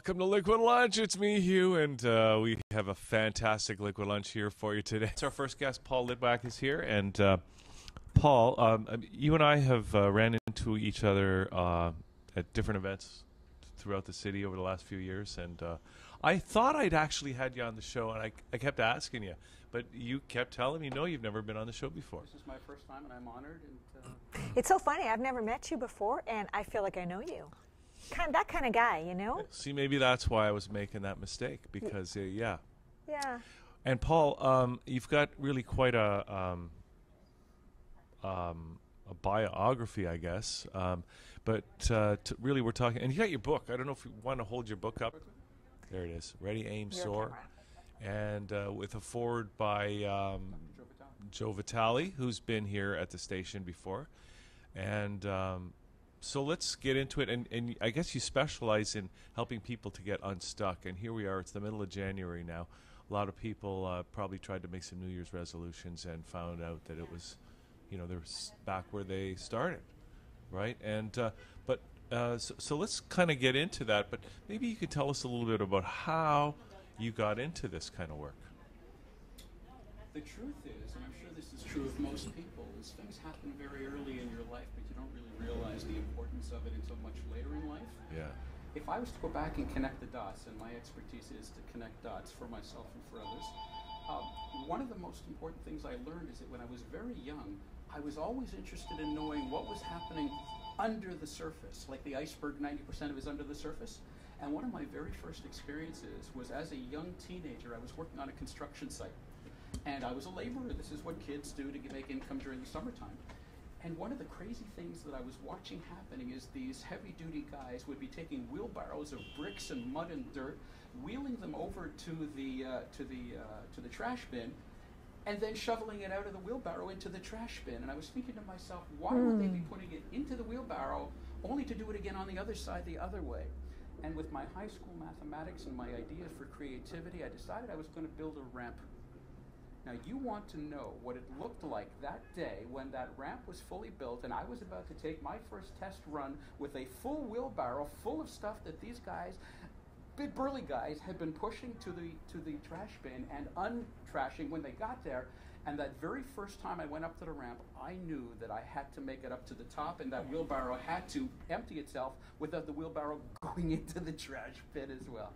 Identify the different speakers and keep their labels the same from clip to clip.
Speaker 1: Welcome to Liquid Lunch. It's me, Hugh, and we have a fantastic Liquid Lunch here for you today. It's our first guest, Paul Litwack, is here, and Paul, you and I have ran into each other at different events throughout the city over the last few years, and I thought I'd actually had you on the show, and I kept asking you, but you kept telling me, no, you've never been on the show before.
Speaker 2: This is my first time, and I'm honored. And
Speaker 3: it's so funny. I've never met you before, and I feel like I know you. That kind of guy, you know?
Speaker 1: See, maybe that's why I was making that mistake, because, yeah.
Speaker 3: Yeah. And
Speaker 1: Paul, you've got really quite a biography, I guess. But really, we're talking, and you got your book. I don't know if you want to hold your book up. There it is. Ready, aim, soar. And with a foreword by Joe Vitale, who's been here at the station before. And so let's get into it. And I guess you specialize in helping people to get unstuck. And here we are. It's the middle of January now. A lot of people probably tried to make some New Year's resolutions and found out that it was, they're back where they started, right? And so let's kind of get into that. But maybe you could tell us a little bit about how you got into this kind of work.
Speaker 2: The truth is, and I'm sure this is true of most people, is things happen very early in your life, but you don't really realize the importance of it until much later in life.
Speaker 1: Yeah.
Speaker 2: If I was to go back and connect the dots, and my expertise is to connect dots for myself and for others, one of the most important things I learned is that when I was very young, I was always interested in knowing what was happening under the surface, like the iceberg, 90% of it is under the surface. And one of my very first experiences was as a young teenager. I was working on a construction site, and I was a laborer. This is what kids do to make income during the summertime. And one of the crazy things that I was watching happening is these heavy-duty guys would be taking wheelbarrows of bricks and mud and dirt, wheeling them over to the trash bin, and then shoveling it out of the wheelbarrow into the trash bin. And I was thinking to myself, why would they be putting it into the wheelbarrow only to do it again on the other side the other way? And with my high school mathematics and my idea for creativity, I decided I was going to build a ramp. Now you want to know what it looked like that day when that ramp was fully built and I was about to take my first test run with a full wheelbarrow full of stuff that these guys, big burly guys, had been pushing to the trash bin and untrashing when they got there. And that very first time I went up to the ramp, I knew that I had to make it up to the top, and that wheelbarrow had to empty itself without the wheelbarrow going into the trash bin as well.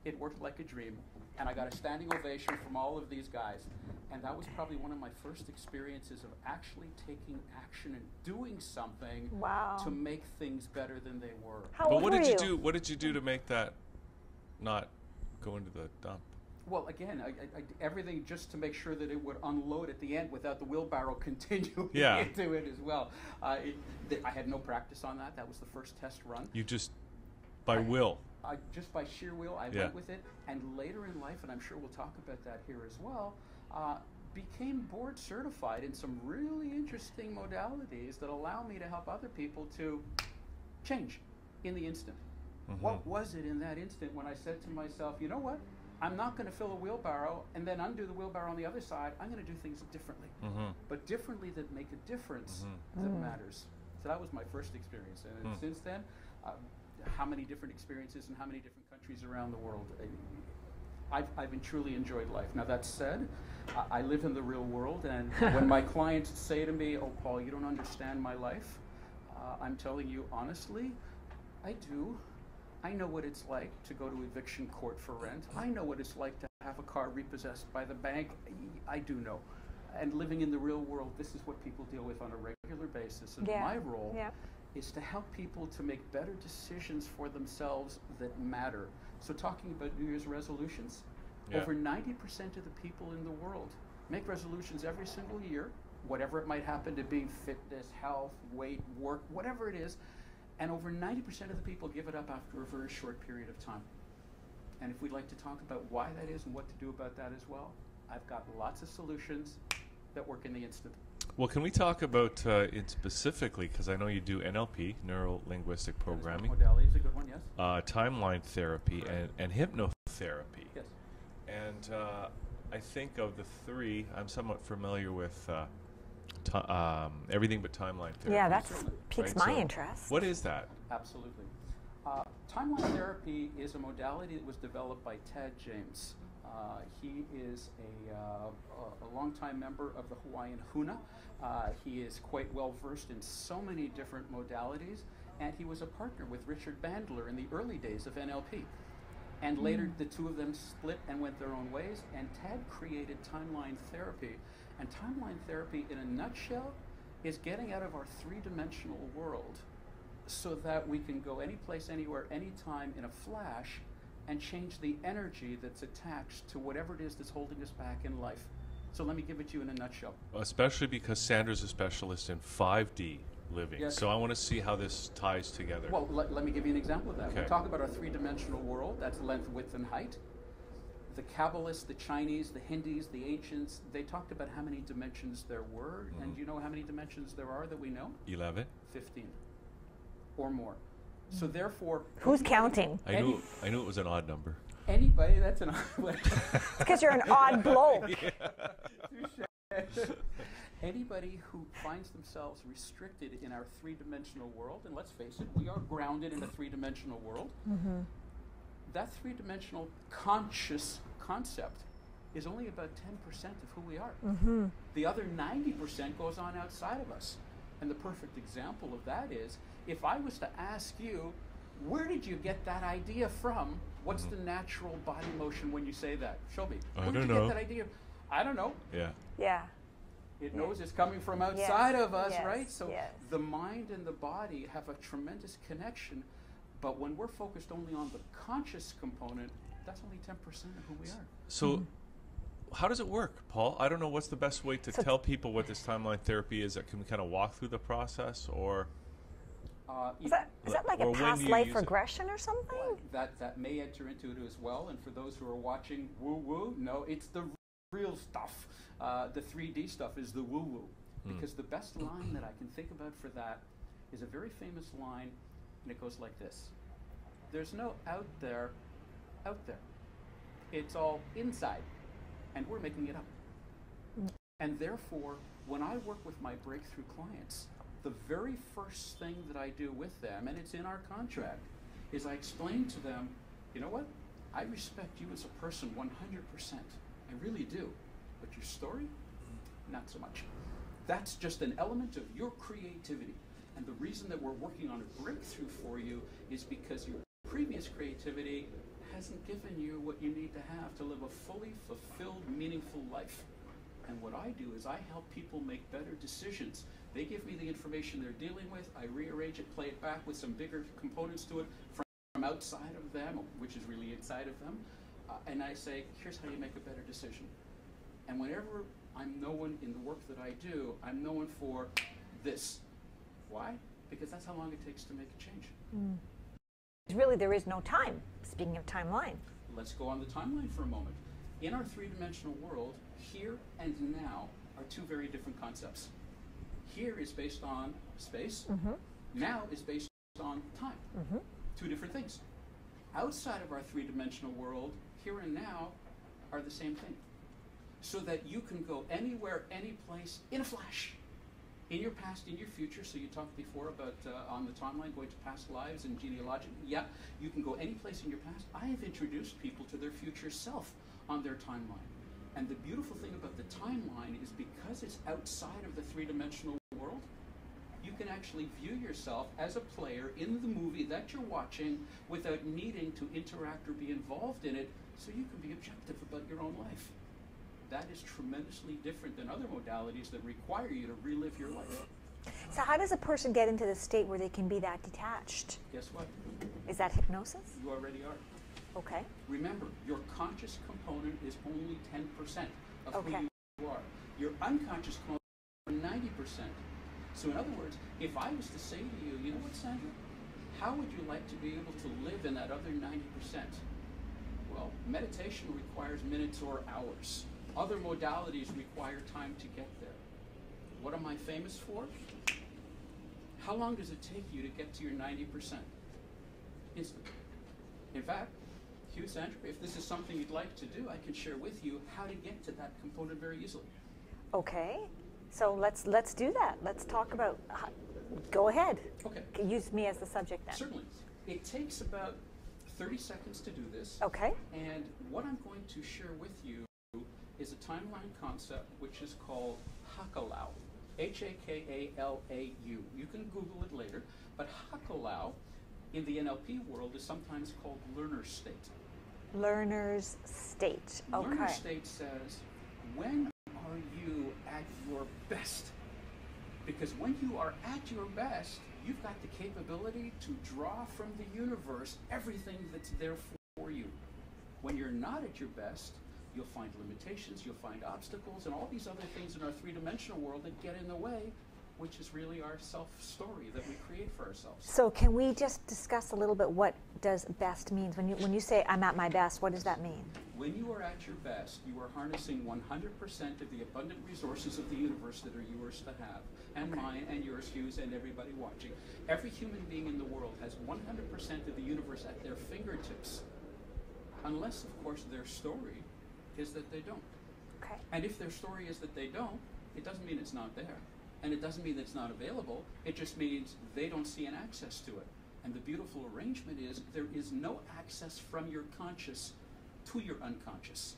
Speaker 2: It worked like a dream, and I got a standing ovation from all of these guys. And that was probably one of my first experiences of actually taking action and doing something to make things better than they were.
Speaker 1: But what did you do? What did you do to make that not go into the dump?
Speaker 2: Well, again, I everything just to make sure that it would unload at the end without the wheelbarrow continuing into it as well. I had no practice on that. That was the first test run.
Speaker 1: You just, by will?
Speaker 2: Just by sheer will, I went with it. And later in life, and I'm sure we'll talk about that here as well, became board certified in some really interesting modalities that allow me to help other people to change in the instant. What was it in that instant when I said to myself, you know what? I'm not going to fill a wheelbarrow and then undo the wheelbarrow on the other side. I'm going to do things differently, but differently that make a difference that matters. So that was my first experience. And since then, how many different experiences in how many different countries around the world. I've truly enjoyed life. Now that said, I live in the real world, and when my clients say to me, oh, Paul, you don't understand my life, I'm telling you honestly, I do. I know what it's like to go to eviction court for rent. I know what it's like to have a car repossessed by the bank. I do know. And living in the real world, this is what people deal with on a regular basis. And my role is to help people to make better decisions for themselves that matter. So talking about New Year's resolutions, over 90% of the people in the world make resolutions every single year, whatever it might happen to be, fitness, health, weight, work, whatever it is. And over 90% of the people give it up after a very short period of time. And if we'd like to talk about why that is and what to do about that as well, I've got lots of solutions that work in the instant.
Speaker 1: Well, can we talk about it specifically, because I know you do NLP, neuro-linguistic programming.
Speaker 2: Modality is a good one, yes.
Speaker 1: Timeline therapy and hypnotherapy.
Speaker 2: Yes.
Speaker 1: And I think of the three, I'm somewhat familiar with everything but timeline therapy.
Speaker 3: Yeah, that piques my
Speaker 1: So
Speaker 3: interest.
Speaker 1: what is that?
Speaker 2: Absolutely. Timeline therapy is a modality that was developed by Tad James. He is a longtime member of the Hawaiian Huna. He is quite well versed in so many different modalities, and he was a partner with Richard Bandler in the early days of NLP. And later the two of them split and went their own ways, and Tad created timeline therapy. And timeline therapy, in a nutshell, is getting out of our three-dimensional world so that we can go any place, anywhere, anytime in a flash and change the energy that's attached to whatever it is that's holding us back in life. So let me give it to you in a nutshell.
Speaker 1: Especially because Sandra's a specialist in 5D living.
Speaker 2: Yes.
Speaker 1: So I want to see how this ties together.
Speaker 2: Well, let me give you an example of that.
Speaker 1: Okay.
Speaker 2: We talk about our three-dimensional world. That's length, width, and height. The Kabbalists, the Chinese, the Hindus, the ancients, they talked about how many dimensions there were. And do you know how many dimensions there are that we know?
Speaker 1: 11.
Speaker 2: 15 or more. So therefore,
Speaker 3: Who's counting?
Speaker 1: I knew it was an odd number.
Speaker 2: anybody that's an
Speaker 3: Because you're an odd bloke.
Speaker 2: anybody who finds themselves restricted in our three-dimensional world, and let's face it, we are grounded in a three-dimensional world. That three-dimensional conscious concept is only about 10% of who we are. The other 90% goes on outside of us. And the perfect example of that is, if I was to ask you, where did you get that idea from? What's the natural body motion when you say that? Show me. Where did you get that idea? I don't know.
Speaker 1: Yeah.
Speaker 3: Yeah.
Speaker 2: It knows it's coming from outside of us, right? So the mind and the body have a tremendous connection, but when we're focused only on the conscious component, that's only 10% of who we are.
Speaker 1: So how does it work, Paul? I don't know what's the best way to tell people what this timeline therapy is. Can we kind of walk through the process, or
Speaker 3: Is that like a
Speaker 1: or when
Speaker 3: past
Speaker 1: do you
Speaker 3: life
Speaker 1: use it?
Speaker 3: regression or something?
Speaker 2: That may enter into it as well. And for those who are watching woo-woo, no, it's the real stuff. The 3D stuff is the woo-woo. Because the best line that I can think about for that is a very famous line, and it goes like this. There's no out there. It's all inside, and we're making it up. And therefore, when I work with my breakthrough clients, the very first thing that I do with them, and it's in our contract, is I explain to them, you know what? I respect you as a person 100%. I really do. But your story? Not so much. That's just an element of your creativity. And the reason that we're working on a breakthrough for you is because your previous creativity hasn't given you what you need to have to live a fully fulfilled, meaningful life. And what I do is I help people make better decisions. They give me the information they're dealing with, I rearrange it, play it back with some bigger components to it from outside of them, which is really inside of them, and I say, here's how you make a better decision. And whenever I'm known in the work that I do, I'm known for this. Why? Because that's how long it takes to make a change.
Speaker 3: Really, there is no time, speaking of timeline.
Speaker 2: Let's go on the timeline for a moment. In our three-dimensional world, here and now are two very different concepts. Here is based on space. Now is based on time. Two different things. Outside of our three-dimensional world, here and now are the same thing. So that you can go anywhere, any place, in a flash. In your past, in your future. So you talked before about on the timeline going to past lives and genealogical. Yeah, you can go any place in your past. I have introduced people to their future self on their timeline. And the beautiful thing about the timeline is because it's outside of the three-dimensional world, you can actually view yourself as a player in the movie that you're watching without needing to interact or be involved in it, so you can be objective about your own life. That is tremendously different than other modalities that require you to relive your life.
Speaker 3: So how does a person get into the state where they can be that detached?
Speaker 2: Guess what?
Speaker 3: Is that hypnosis?
Speaker 2: You already are.
Speaker 3: Okay.
Speaker 2: Remember, your conscious component is only 10% of
Speaker 3: Okay.
Speaker 2: who you are. Your unconscious component is 90%. So in other words, if I was to say to you, you know what, Sandra, how would you like to be able to live in that other 90%? Well, meditation requires minutes or hours. Other modalities require time to get there. What am I famous for? How long does it take you to get to your 90%? Instantly. In fact, Hugh, Sandra, if this is something you'd like to do, I can share with you how to get to that component very easily.
Speaker 3: Okay. So let's do that. Let's talk about. Go ahead.
Speaker 2: Okay.
Speaker 3: Use me as the subject then.
Speaker 2: Certainly. It takes about 30 seconds to do this.
Speaker 3: Okay.
Speaker 2: And what I'm going to share with you is a timeline concept which is called Hakalau. H-A-K-A-L-A-U. You can Google it later. But Hakalau in the NLP world is sometimes called learner state.
Speaker 3: Learner's state. Okay.
Speaker 2: Learner state says, when are you at your best? Because when you are at your best, you've got the capability to draw from the universe everything that's there for you. When you're not at your best, you'll find limitations, you'll find obstacles, and all these other things in our three-dimensional world that get in the way, which is really our self-story that we create for ourselves.
Speaker 3: So can we just discuss a little bit what does best means? When you say I'm at my best, what does that mean?
Speaker 2: When you are at your best, you are harnessing 100% of the abundant resources of the universe that are yours to have, and mine, and yours, Hughes, and everybody watching. Every human being in the world has 100% of the universe at their fingertips, unless, of course, their story is that they don't.
Speaker 3: Okay.
Speaker 2: And if their story is that they don't, it doesn't mean it's not there. And it doesn't mean that it's not available. It just means they don't see an access to it. And the beautiful arrangement is there is no access from your conscious to your unconscious.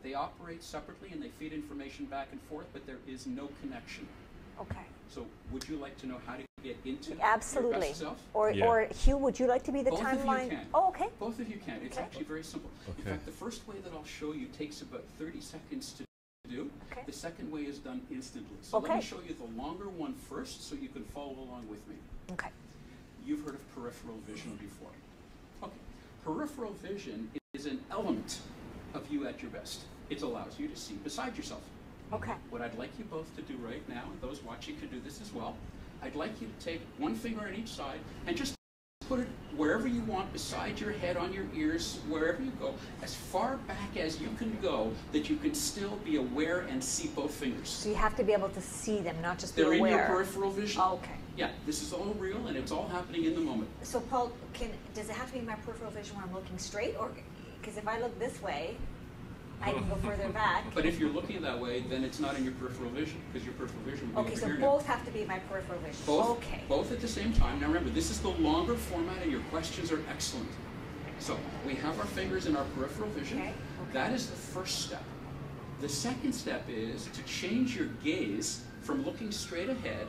Speaker 2: They operate separately and they feed information back and forth, but there is no connection.
Speaker 3: Okay.
Speaker 2: So would you like to know how to get into
Speaker 3: Absolutely.
Speaker 2: your best self?
Speaker 3: Or Hugh, would you like to be the
Speaker 2: Both
Speaker 3: timeline?
Speaker 2: of you can.
Speaker 3: Oh, okay.
Speaker 2: Both of you can. It's
Speaker 3: Okay.
Speaker 2: actually very simple.
Speaker 1: Okay.
Speaker 2: In fact, the first way that I'll show you takes about 30 seconds to do.
Speaker 3: Okay.
Speaker 2: The second way is done instantly. So let
Speaker 3: Okay.
Speaker 2: me show you the longer one first so you can follow along with me.
Speaker 3: Okay.
Speaker 2: You've heard of peripheral vision before. Okay. Peripheral vision is an element of you at your best. It allows you to see beside yourself.
Speaker 3: Okay.
Speaker 2: What I'd like you both to do right now, and those watching can do this as well, I'd like you to take one finger on each side and just put it wherever you want, beside your head, on your ears, wherever you go, as far back as you can go, that you can still be aware and see both fingers.
Speaker 3: So you have to be able to see them, not just
Speaker 2: They're
Speaker 3: be aware.
Speaker 2: in your peripheral vision.
Speaker 3: Okay.
Speaker 2: Yeah, this is all real and it's all happening in the moment.
Speaker 3: So Paul, does it have to be my peripheral vision when I'm looking straight, or because if I look this way, I can go further back?
Speaker 2: But if you're looking that way, then it's not in your peripheral vision, because your peripheral vision would be
Speaker 3: Okay,
Speaker 2: over
Speaker 3: so
Speaker 2: here
Speaker 3: both
Speaker 2: now.
Speaker 3: have to be my peripheral vision.
Speaker 2: Both,
Speaker 3: Okay.
Speaker 2: both at the same time. Now remember, this is the longer format and your questions are excellent. So we have our fingers in our peripheral vision.
Speaker 3: Okay.
Speaker 2: That is the first step. The second step is to change your gaze from looking straight ahead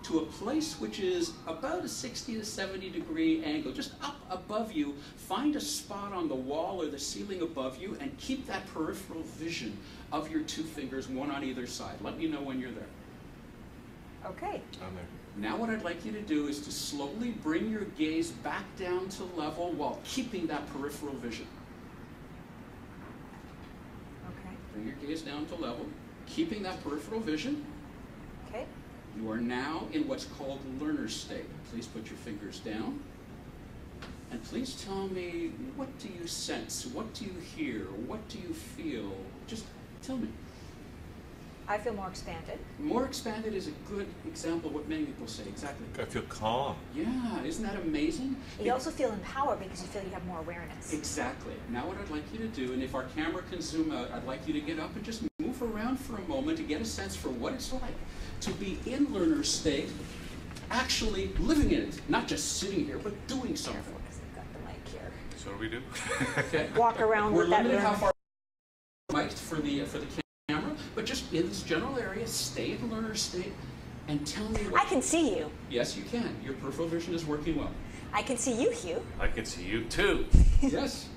Speaker 2: to a place which is about a 60 to 70 degree angle, just up above you. Find a spot on the wall or the ceiling above you and keep that peripheral vision of your two fingers, one on either side. Let me know when you're there.
Speaker 3: Okay.
Speaker 1: I'm there.
Speaker 2: Now what I'd like you to do is to slowly bring your gaze back down to level while keeping that peripheral vision.
Speaker 3: Okay.
Speaker 2: Bring your gaze down to level, keeping that peripheral vision.
Speaker 3: Okay.
Speaker 2: You are now in what's called learner state. Please put your fingers down. And please tell me, what do you sense? What do you hear? What do you feel? Just tell me.
Speaker 3: I feel more expanded.
Speaker 2: More expanded is a good example of what many people say. Exactly.
Speaker 1: I feel calm.
Speaker 2: Yeah, isn't that amazing?
Speaker 3: You also feel empowered because you feel you have more awareness.
Speaker 2: Exactly. Now what I'd like you to do, and if our camera can zoom out, I'd like you to get up and just move around for a moment to get a sense for what it's like to be in learner state, actually living in it, not just sitting here, but doing something.
Speaker 3: Careful, because I've got the mic here.
Speaker 1: So what do we do?
Speaker 2: Okay.
Speaker 3: Walk around
Speaker 2: We're
Speaker 3: with that
Speaker 2: limited how
Speaker 3: learner.
Speaker 2: far mic'd for the camera, but just in this general area, stay in learner state, and tell me what.
Speaker 3: I can see you.
Speaker 2: Yes, you can. Your peripheral vision is working well.
Speaker 3: I can see you, Hugh.
Speaker 1: I can see you too.
Speaker 2: Yes.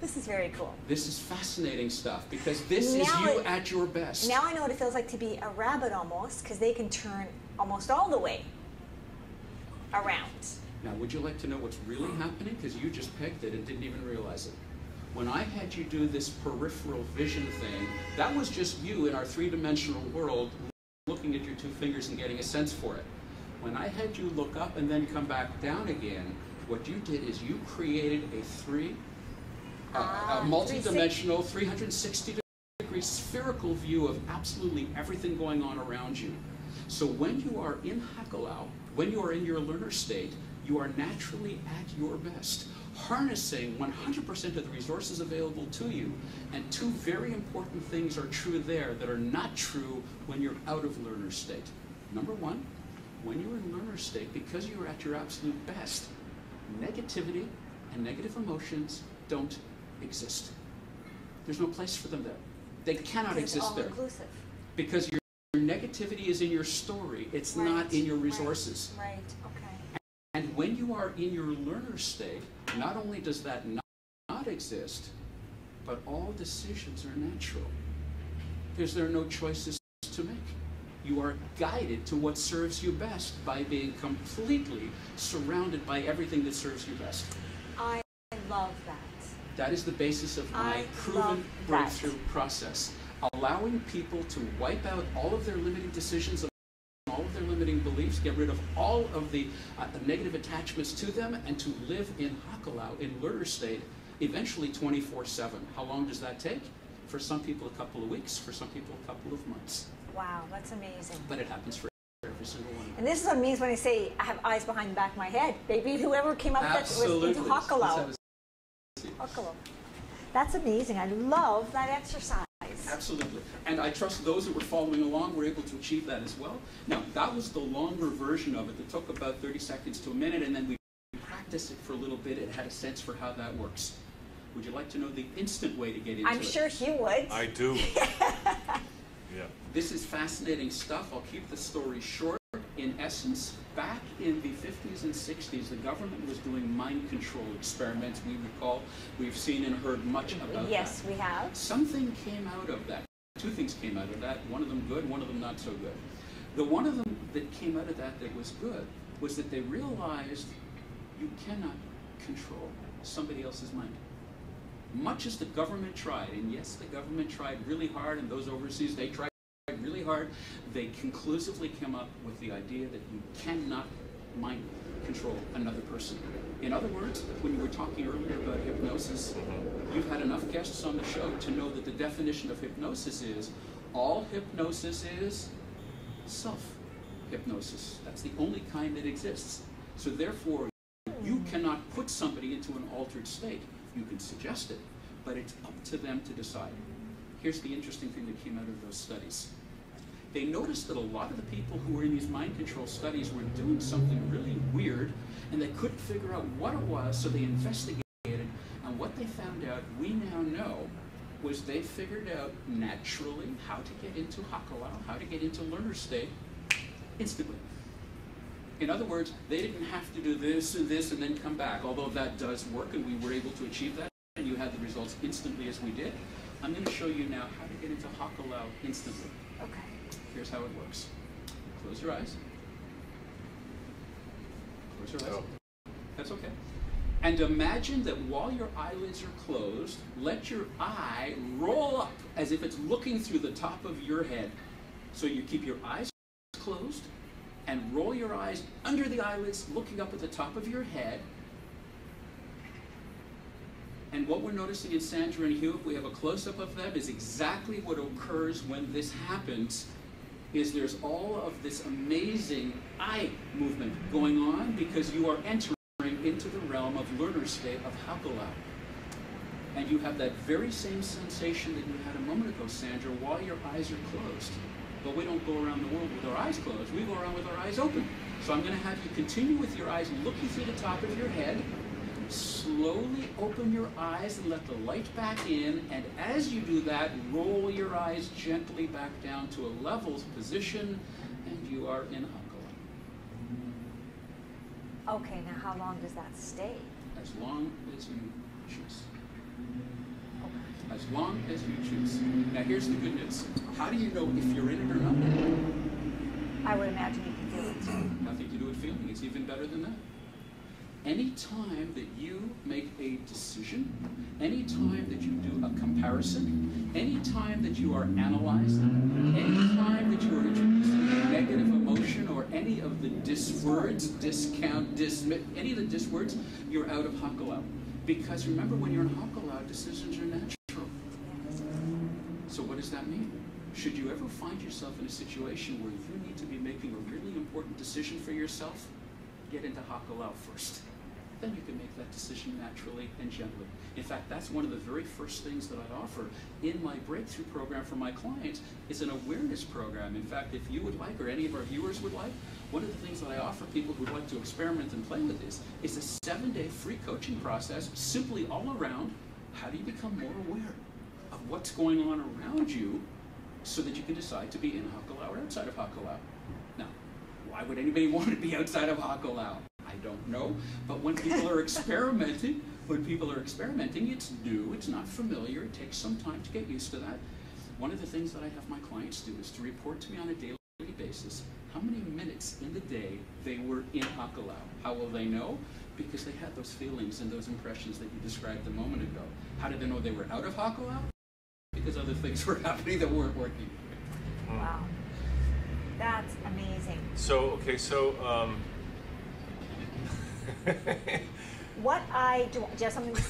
Speaker 3: This is very cool.
Speaker 2: This is fascinating stuff because this is
Speaker 3: Now
Speaker 2: you
Speaker 3: it-
Speaker 2: at your best.
Speaker 3: Now I know what it feels like to be a rabbit almost, because they can turn almost all the way around.
Speaker 2: Now, would you like to know what's really happening? Because you just pegged it and didn't even realize it. When I had you do this peripheral vision thing, that was just you in our three-dimensional world looking at your two fingers and getting a sense for it. When I had you look up and then come back down again, what you did is you created a multi-dimensional, 360-degree spherical view of absolutely everything going on around you. So when you are in Hakalau, when you are in your learner state, you are naturally at your best, harnessing 100% of the resources available to you. And two very important things are true there that are not true when you're out of learner state. Number one, when you're in learner state, because you're at your absolute best, Negativity and negative emotions don't exist. There's no place for them there. They cannot exist there.
Speaker 3: Inclusive.
Speaker 2: Because your negativity is in your story. It's not in your resources.
Speaker 3: Right. Okay.
Speaker 2: And when you are in your learner state, not only does that not exist, but all decisions are natural. Because there are no choices to make. You are guided to what serves you best by being completely surrounded by everything that serves you best.
Speaker 3: I love that.
Speaker 2: That is the basis of my proven breakthrough process. Allowing people to wipe out all of their limiting decisions and all of their limiting beliefs, get rid of all of the negative attachments to them, and to live in Hakalau, in learner state, eventually 24/7. How long does that take? For some people, a couple of weeks. For some people, a couple of months.
Speaker 3: Wow, that's amazing.
Speaker 2: But it happens for every single one.
Speaker 3: And this is what it means when I say I have eyes behind the back of my head. Maybe whoever came up with that was into Hakalau. Hakalau. That's amazing. I love that exercise.
Speaker 2: Absolutely. And I trust those who were following along were able to achieve that as well. Now, that was the longer version of it. It took about 30 seconds to a minute, and then we practiced it for a little bit and had a sense for how that works. Would you like to know the instant way to get into it?
Speaker 3: I'm sure he would.
Speaker 1: I do. Yeah.
Speaker 2: This is fascinating stuff. I'll keep the story short. In essence, back in the 50s and 60s, the government was doing mind control experiments. We recall, we've seen and heard much about that.
Speaker 3: Yes, we have.
Speaker 2: Something came out of that. Two things came out of that. One of them good, one of them not so good. The one of them that came out of that was good was that they realized you cannot control somebody else's mind. Much as the government tried, and yes, the government tried really hard, and those overseas, they tried really hard, they conclusively came up with the idea that you cannot mind control another person. In other words, when you were talking earlier about hypnosis, you've had enough guests on the show to know that the definition of hypnosis is all hypnosis is self-hypnosis. That's the only kind that exists. So therefore, you cannot put somebody into an altered state. You can suggest it, but it's up to them to decide. Here's the interesting thing that came out of those studies. They noticed that a lot of the people who were in these mind control studies were doing something really weird, and they couldn't figure out what it was, so they investigated, and what they found out, we now know, was they figured out naturally how to get into Hakalau, how to get into learner state instantly. In other words, they didn't have to do this and this and then come back, although that does work, and we were able to achieve that, and you had the results instantly as we did. I'm going to show you now how to get into Hakalau instantly.
Speaker 3: Okay.
Speaker 2: Here's how it works. Close your eyes. Close your eyes. Oh. That's okay. And imagine that while your eyelids are closed, let your eye roll up as if it's looking through the top of your head. So you keep your eyes closed and roll your eyes under the eyelids, looking up at the top of your head. And what we're noticing in Sandra and Hugh, if we have a close-up of them, is exactly what occurs when this happens, is there's all of this amazing eye movement going on because you are entering into the realm of learner state of Hakalau. And you have that very same sensation that you had a moment ago, Sandra, while your eyes are closed. But we don't go around the world with our eyes closed. We go around with our eyes open. So I'm going to have you continue with your eyes looking through the top of your head. Slowly open your eyes and let the light back in, and as you do that, roll your eyes gently back down to a level position, and you are in Hakalau.
Speaker 3: Okay, now how long does that stay?
Speaker 2: As long as you choose. As long as you choose. Now here's the good news. How do you know if you're in it or not?
Speaker 3: I would imagine you can feel it.
Speaker 2: Nothing to do with feeling. It's even better than that. Any time that you make a decision, any time that you do a comparison, any time that you are analyzing, any time that you are introducing a negative emotion or any of the dis-words, discount, dismiss, any of the dis-words, you're out of Hakalau. Because remember, when you're in Hakalau, decisions are natural. So what does that mean? Should you ever find yourself in a situation where you need to be making a really important decision for yourself, get into Hakalau first. Then you can make that decision naturally and gently. In fact, that's one of the very first things that I offer in my breakthrough program for my clients is an awareness program. In fact, if you would like, or any of our viewers would like, One of the things that I offer people who would like to experiment and play with this is a 7-day free coaching process, simply all around how do you become more aware of what's going on around you so that you can decide to be in Hakalau or outside of Hakalau. Now, why would anybody want to be outside of Hakalau? I don't know, but when people are experimenting, it's new, it's not familiar, it takes some time to get used to that. One of the things that I have my clients do is to report to me on a daily basis how many minutes in the day they were in Hakalau. How will they know? Because they had those feelings and those impressions that you described a moment ago. How did they know they were out of Hakalau? Because other things were happening that weren't working.
Speaker 3: Wow. That's amazing.
Speaker 1: So, okay, so,
Speaker 3: what do you have something to say?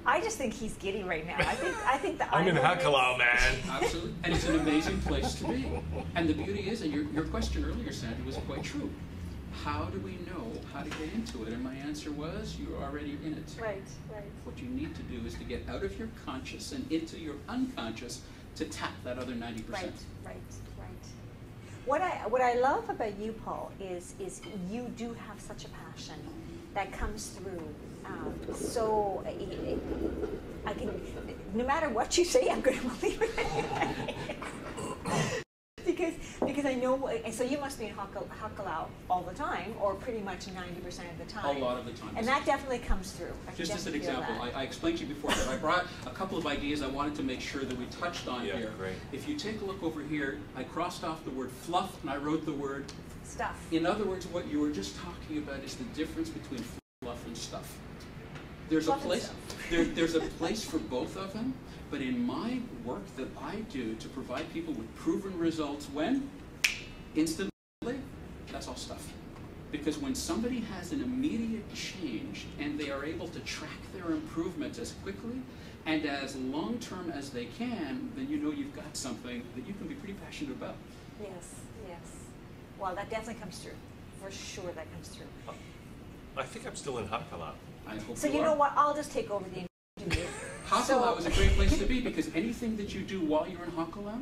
Speaker 3: I just think he's giddy right now. I think that
Speaker 1: I'm in Hakalau, man.
Speaker 2: Absolutely, and it's an amazing place to be. And the beauty is, and your question earlier, Sandy, was quite true. How do we know how to get into it? And my answer was, you're already in it.
Speaker 3: Right, right.
Speaker 2: What you need to do is to get out of your conscious and into your unconscious to tap that other 90%.
Speaker 3: Right, right, right. What I love about you, Paul, is you do have such a passion that comes through. So I can, no matter what you say, I'm going to believe it. because I know, so you must be in Hakalau all the time, or pretty much 90% of the time.
Speaker 2: A lot of the time.
Speaker 3: And that definitely comes through.
Speaker 2: Just as an example, I explained to you before that I brought a couple of ideas I wanted to make sure that we touched on here.
Speaker 1: Great.
Speaker 2: If you take a look over here, I crossed off the word fluff and I wrote the word
Speaker 3: stuff.
Speaker 2: In other words, what you were just talking about is the difference between fluff and stuff. There's a place. There's a place for both of them, but in my work that I do to provide people with proven results, when instantly, that's all stuff. Because when somebody has an immediate change and they are able to track their improvement as quickly and as long-term as they can, then you know you've got something that you can be pretty passionate about.
Speaker 3: Yes, yes. Well, that definitely comes through. For sure, that comes through.
Speaker 1: I think I'm still in Hakalau.
Speaker 2: I hope
Speaker 3: so you know what? I'll just take over the interview.
Speaker 2: Hakalau is a great place to be because anything that you do while you're in Hakalau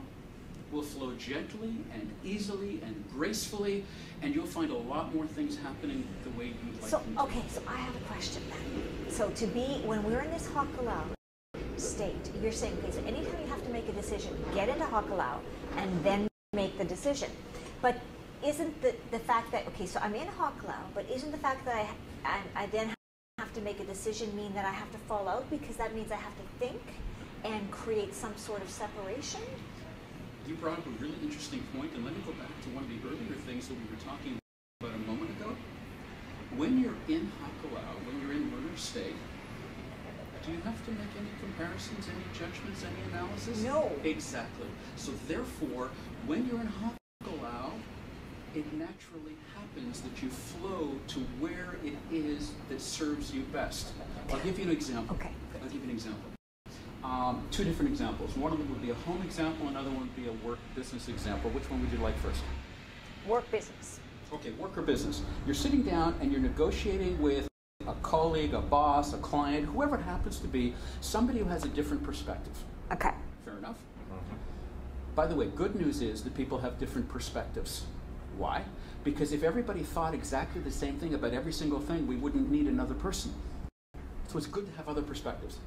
Speaker 2: will flow gently and easily and gracefully, and you'll find a lot more things happening the way you'd like them to.
Speaker 3: Okay, so I have a question then. So to be, when we're in this Hakalau state, you're saying, okay, so anytime you have to make a decision, get into Hakalau and then make the decision. But isn't the fact that, okay, so I'm in Hakalau, but isn't the fact that I then have to make a decision mean that I have to fall out because that means I have to think and create some sort of separation?
Speaker 2: You brought up a really interesting point, and let me go back to one of the earlier things that we were talking about a moment ago. When you're in Hakalau, when you're in learner state, do you have to make any comparisons, any judgments, any analysis?
Speaker 3: No.
Speaker 2: Exactly. So therefore, when you're in Hakalau, it naturally happens that you flow to where it is that serves you best. I'll give you an example.
Speaker 3: Okay.
Speaker 2: I'll give you an example. Two different examples. One of them would be a home example, another one would be a work business example. Which one would you like first?
Speaker 3: Work business.
Speaker 2: Okay, work or business. You're sitting down and you're negotiating with a colleague, a boss, a client, whoever it happens to be, somebody who has a different perspective.
Speaker 3: Okay.
Speaker 2: Fair enough? By the way, good news is that people have different perspectives. Why? Because if everybody thought exactly the same thing about every single thing, we wouldn't need another person. So it's good to have other perspectives.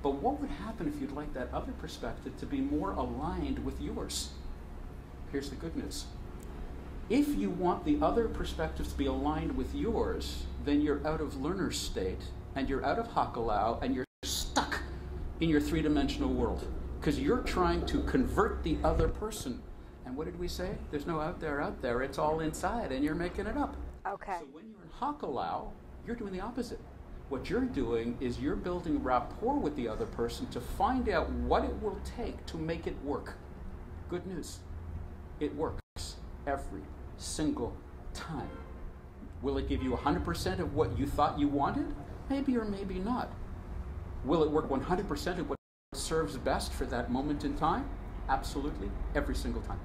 Speaker 2: But what would happen if you'd like that other perspective to be more aligned with yours? Here's the good news. If you want the other perspectives to be aligned with yours, then you're out of learner state, and you're out of Hakalau, and you're stuck in your three-dimensional world. Because you're trying to convert the other person. And what did we say? There's no out there. It's all inside, and you're making it up.
Speaker 3: Okay.
Speaker 2: So when you're in Hakalau, you're doing the opposite. What you're doing is you're building rapport with the other person to find out what it will take to make it work. Good news. It works every single time. Will it give you 100% of what you thought you wanted? Maybe or maybe not. Will it work 100% of what serves best for that moment in time? Absolutely, every single time.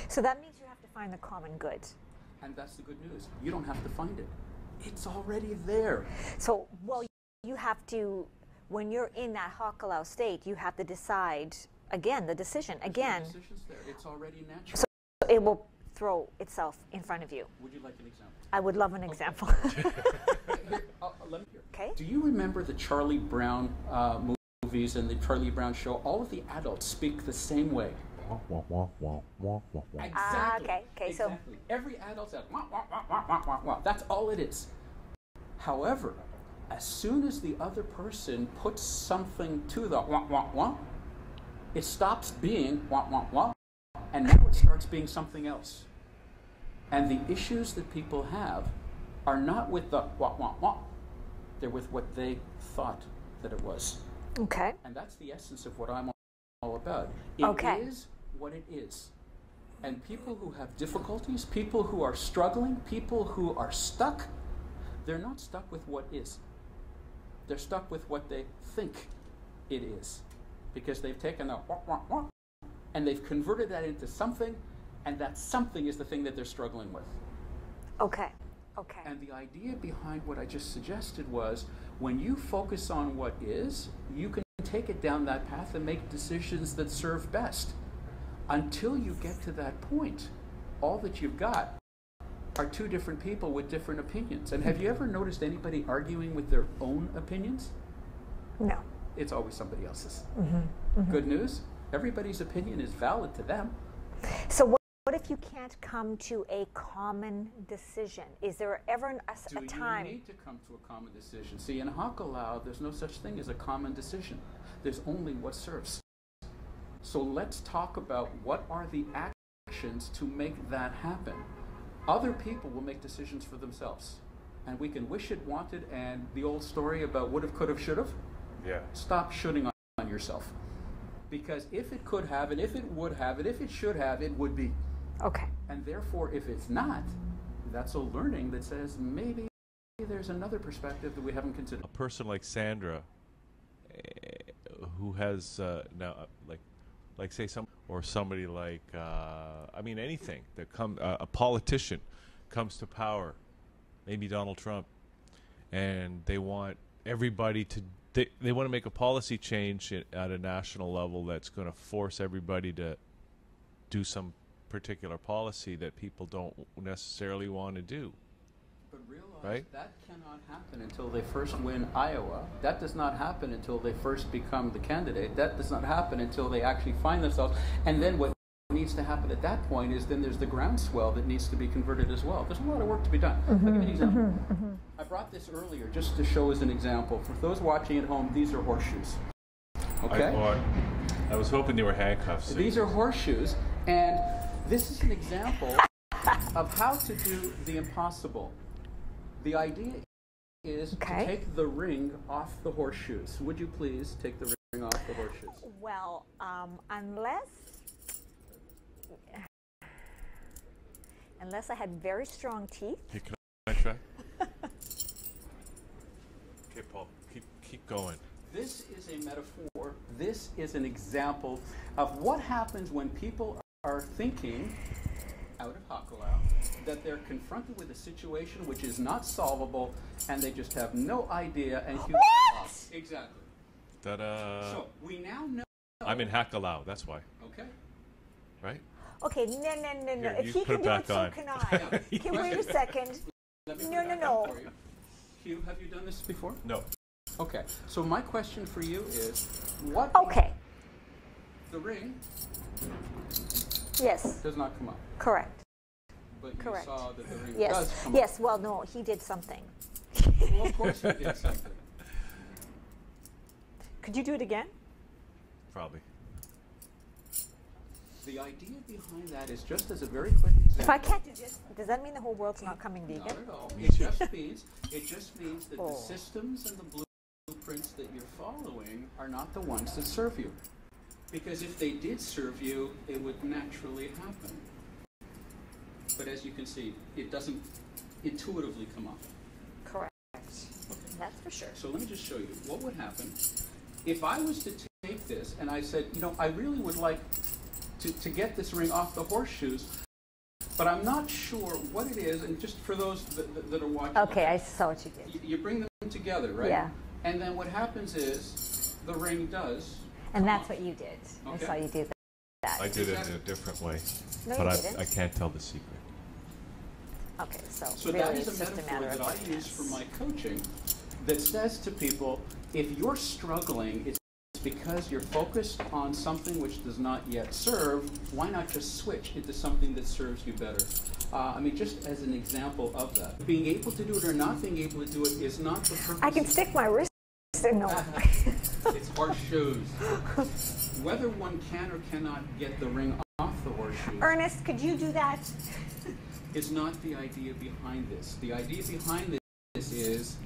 Speaker 3: So that means you have to find the common good.
Speaker 2: And that's the good news. You don't have to find it. It's already there.
Speaker 3: So, well, you have to, when you're in that Hakalau state, you have to decide, again, the decision, again.
Speaker 2: There's no decisions there. It's already natural.
Speaker 3: So it will throw itself in front of you.
Speaker 2: Would you like an example?
Speaker 3: I would love an example.
Speaker 2: Here, let me hear.
Speaker 3: Okay.
Speaker 2: Do you remember the Charlie Brown movies and the Charlie Brown show? All of the adults speak the same way. Exactly.
Speaker 3: Okay. So
Speaker 2: exactly. Every adult says wah, wah, wah, wah, wah, wah, wah. That's all it is. However, as soon as the other person puts something to the wah, wah, wah, it stops being wah, wah, wah, and now it starts being something else. And the issues that people have are not with the wah, wah, wah. They're with what they thought that it was.
Speaker 3: okay.
Speaker 2: And that's the essence of what I'm all about. It is what it is. And people who have difficulties, people who are struggling, people who are stuck, they're not stuck with what is. They're stuck with what they think it is. Because they've taken a wah, wah, wah, and they've converted that into something, and that something is the thing that they're struggling with.
Speaker 3: Okay.
Speaker 2: And the idea behind what I just suggested was, when you focus on what is, you can take it down that path and make decisions that serve best. Until you get to that point, all that you've got are two different people with different opinions. And have you ever noticed anybody arguing with their own opinions?
Speaker 3: No.
Speaker 2: It's always somebody else's. Good news, everybody's opinion is valid to them.
Speaker 3: So what if you can't come to a common decision? Is there ever a time?
Speaker 2: Do you need to come to a common decision? See, in Hakalau, there's no such thing as a common decision. There's only what serves. So let's talk about what are the actions to make that happen. Other people will make decisions for themselves. And we can wish it, want it, and the old story about would have, could have, should have.
Speaker 1: Yeah.
Speaker 2: Stop shooting on yourself. Because if it could have, and if it would have, and if it should have, it would be.
Speaker 3: Okay.
Speaker 2: And therefore, if it's not, that's a learning that says maybe there's another perspective that we haven't considered.
Speaker 1: A person like Sandra, who has now, like say somebody like, I mean anything that a politician comes to power, maybe Donald Trump, and they want everybody to. They want to make a policy change at a national level that's going to force everybody to do some particular policy that people don't necessarily want to do.
Speaker 2: But realize
Speaker 1: right?
Speaker 2: That cannot happen until they first win Iowa. That does not happen until they first become the candidate. That does not happen until they actually find themselves. And then what needs to happen at that point is then there's the groundswell that needs to be converted as well. There's a lot of work to be done. I'll give you an example. I brought this earlier just to show as an example. For those watching at home, these are horseshoes. Okay?
Speaker 1: I was hoping they were handcuffs.
Speaker 2: These are horseshoes, and this is an example of how to do the impossible. The idea is to take the ring off the horseshoes. Would you please take the ring off the horseshoes?
Speaker 3: Well, unless I had very strong teeth.
Speaker 1: Hey, can I try? Okay, Paul, keep going.
Speaker 2: This is a metaphor. This is an example of what happens when people are thinking out of Hakalau, that they're confronted with a situation which is not solvable, and they just have no idea. And
Speaker 3: what?
Speaker 2: Exactly.
Speaker 1: Ta-da!
Speaker 2: So we now know.
Speaker 1: I'm in Hakalau. That's why.
Speaker 2: Okay.
Speaker 1: Right?
Speaker 3: Okay, no.
Speaker 1: Here,
Speaker 3: if he can do it, so can I. Okay, wait a second. No.
Speaker 2: Hugh, have you done this before?
Speaker 1: No.
Speaker 2: Okay. So my question for you is, what?
Speaker 3: Okay.
Speaker 2: The ring.
Speaker 3: Yes.
Speaker 2: Does not come up.
Speaker 3: Correct.
Speaker 2: But you
Speaker 3: Correct.
Speaker 2: saw that the ring
Speaker 3: Yes.
Speaker 2: does come
Speaker 3: Yes.
Speaker 2: up.
Speaker 3: Well, no, he did something.
Speaker 2: Well, of course he did something.
Speaker 3: Could you do it again?
Speaker 1: Probably.
Speaker 2: The idea behind that is just as a very quick example.
Speaker 3: If I can't do this, does that mean the whole world's not coming vegan?
Speaker 2: Not at all. It just means that the systems and the blueprints that you're following are not the ones that serve you. Because if they did serve you, it would naturally happen. But as you can see, it doesn't intuitively come up.
Speaker 3: Correct.
Speaker 2: Okay.
Speaker 3: That's for sure.
Speaker 2: So let me just show you what would happen if I was to take this and I said, I really would like to get this ring off the horseshoes, but I'm not sure what it is. And just for those that are watching.
Speaker 3: Okay, I saw what you did.
Speaker 2: You bring them together, right?
Speaker 3: Yeah.
Speaker 2: And then what happens is the ring does.
Speaker 3: And that's what you did.
Speaker 2: Okay.
Speaker 3: I saw you do that. that.
Speaker 1: I did it in a different way,
Speaker 3: No,
Speaker 1: but
Speaker 3: you didn't.
Speaker 1: I can't tell the secret.
Speaker 3: Okay, so
Speaker 2: that
Speaker 3: really
Speaker 2: is
Speaker 3: it's
Speaker 2: a
Speaker 3: just a
Speaker 2: metaphor
Speaker 3: matter
Speaker 2: that
Speaker 3: of
Speaker 2: I use
Speaker 3: awareness.
Speaker 2: for my coaching that says to people, if you're struggling, it's because you're focused on something which does not yet serve, why not just switch into something that serves you better? I mean, just as an example of that. Being able to do it or not being able to do it is not the purpose.
Speaker 3: I can stick my wrist in no.
Speaker 2: It's horseshoes. Whether one can or cannot get the ring off the horseshoe
Speaker 3: Ernest, could you do that?
Speaker 2: is not the idea behind this. The idea behind this is,